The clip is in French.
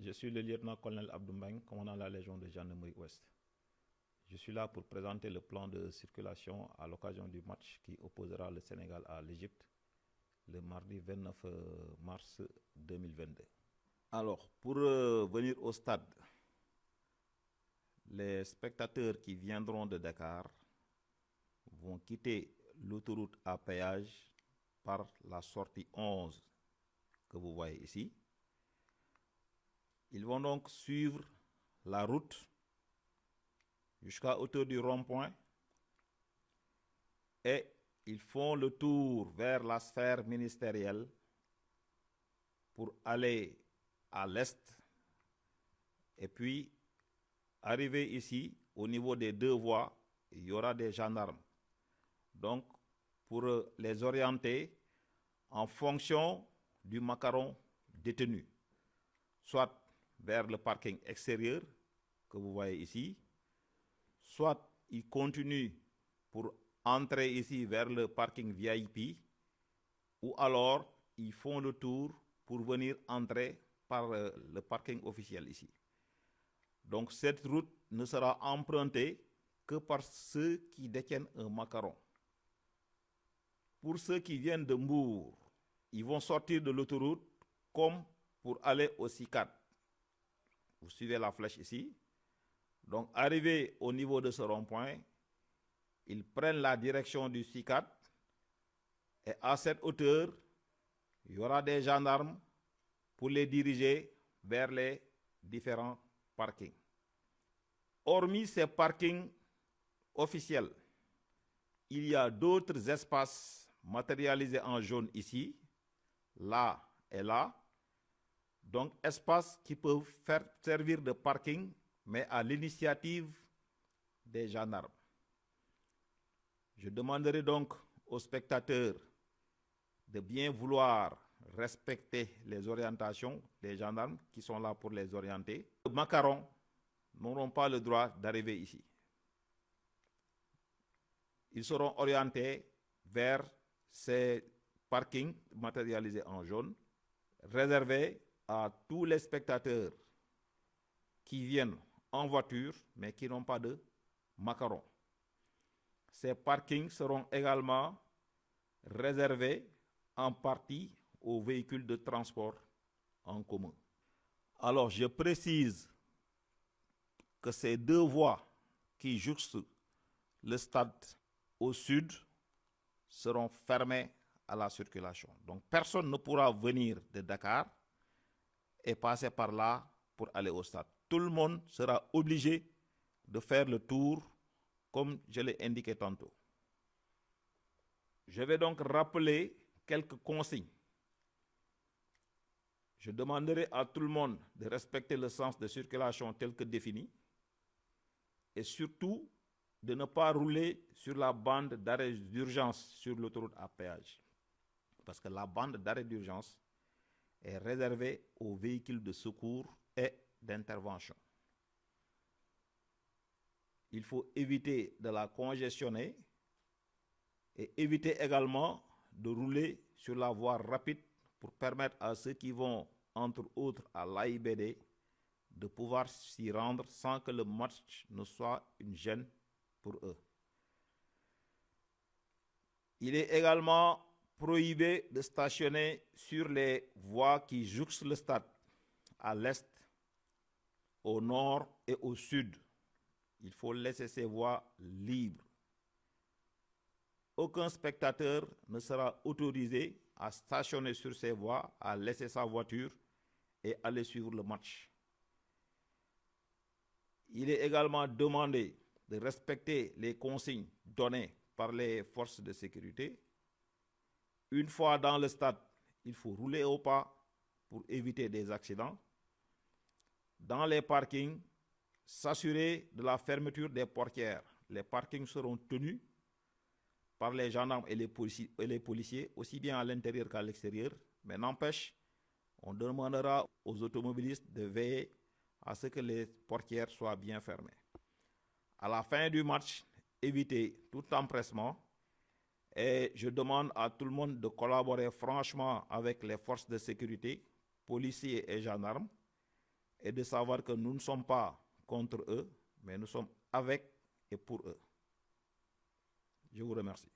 Je suis le lieutenant-colonel Abdoumeng, commandant la Légion de gendarmerie Ouest. Je suis là pour présenter le plan de circulation à l'occasion du match qui opposera le Sénégal à l'Égypte le mardi 29 mars 2022. Alors, pour venir au stade, les spectateurs qui viendront de Dakar vont quitter l'autoroute à péage par la sortie 11 que vous voyez ici. Ils vont donc suivre la route jusqu'à hauteur du rond-point et ils font le tour vers la sphère ministérielle pour aller à l'est et puis arriver ici au niveau des deux voies, il y aura des gendarmes. Donc pour les orienter en fonction du macaron détenu, soit vers le parking extérieur que vous voyez ici, soit ils continuent pour entrer ici vers le parking VIP, ou alors ils font le tour pour venir entrer par le parking officiel ici. Donc cette route ne sera empruntée que par ceux qui détiennent un macaron. Pour ceux qui viennent de Mbour, ils vont sortir de l'autoroute comme pour aller au CICAD. Vous suivez la flèche ici. Donc, arrivé au niveau de ce rond-point, ils prennent la direction du CICAD et à cette hauteur, il y aura des gendarmes pour les diriger vers les différents parkings. Hormis ces parkings officiels, il y a d'autres espaces matérialisés en jaune ici, là et là. Donc, espaces qui peuvent servir de parking, mais à l'initiative des gendarmes. Je demanderai donc aux spectateurs de bien vouloir respecter les orientations des gendarmes qui sont là pour les orienter. Les macarons n'auront pas le droit d'arriver ici. Ils seront orientés vers ces parkings matérialisés en jaune, réservés à tous les spectateurs qui viennent en voiture, mais qui n'ont pas de macaron. Ces parkings seront également réservés en partie aux véhicules de transport en commun. Alors, je précise que ces deux voies qui jouxtent le stade au sud seront fermées à la circulation. Donc, personne ne pourra venir de Dakar et passer par là pour aller au stade. Tout le monde sera obligé de faire le tour comme je l'ai indiqué tantôt. Je vais donc rappeler quelques consignes. Je demanderai à tout le monde de respecter le sens de circulation tel que défini et surtout de ne pas rouler sur la bande d'arrêt d'urgence sur l'autoroute à péage. Parce que la bande d'arrêt d'urgence est réservée aux véhicules de secours et d'intervention. Il faut éviter de la congestionner et éviter également de rouler sur la voie rapide pour permettre à ceux qui vont, entre autres, à l'AIBD de pouvoir s'y rendre sans que le match ne soit une gêne pour eux. Il est également prohibé de stationner sur les voies qui jouxtent le stade, à l'est, au nord et au sud. Il faut laisser ces voies libres. Aucun spectateur ne sera autorisé à stationner sur ces voies, à laisser sa voiture et aller suivre le match. Il est également demandé de respecter les consignes données par les forces de sécurité. Une fois dans le stade, il faut rouler au pas pour éviter des accidents. Dans les parkings, s'assurer de la fermeture des portières. Les parkings seront tenus par les gendarmes et les policiers, aussi bien à l'intérieur qu'à l'extérieur. Mais n'empêche, on demandera aux automobilistes de veiller à ce que les portières soient bien fermées. À la fin du match, éviter tout empressement et je demande à tout le monde de collaborer franchement avec les forces de sécurité, policiers et gendarmes, et de savoir que nous ne sommes pas contre eux, mais nous sommes avec et pour eux. Je vous remercie.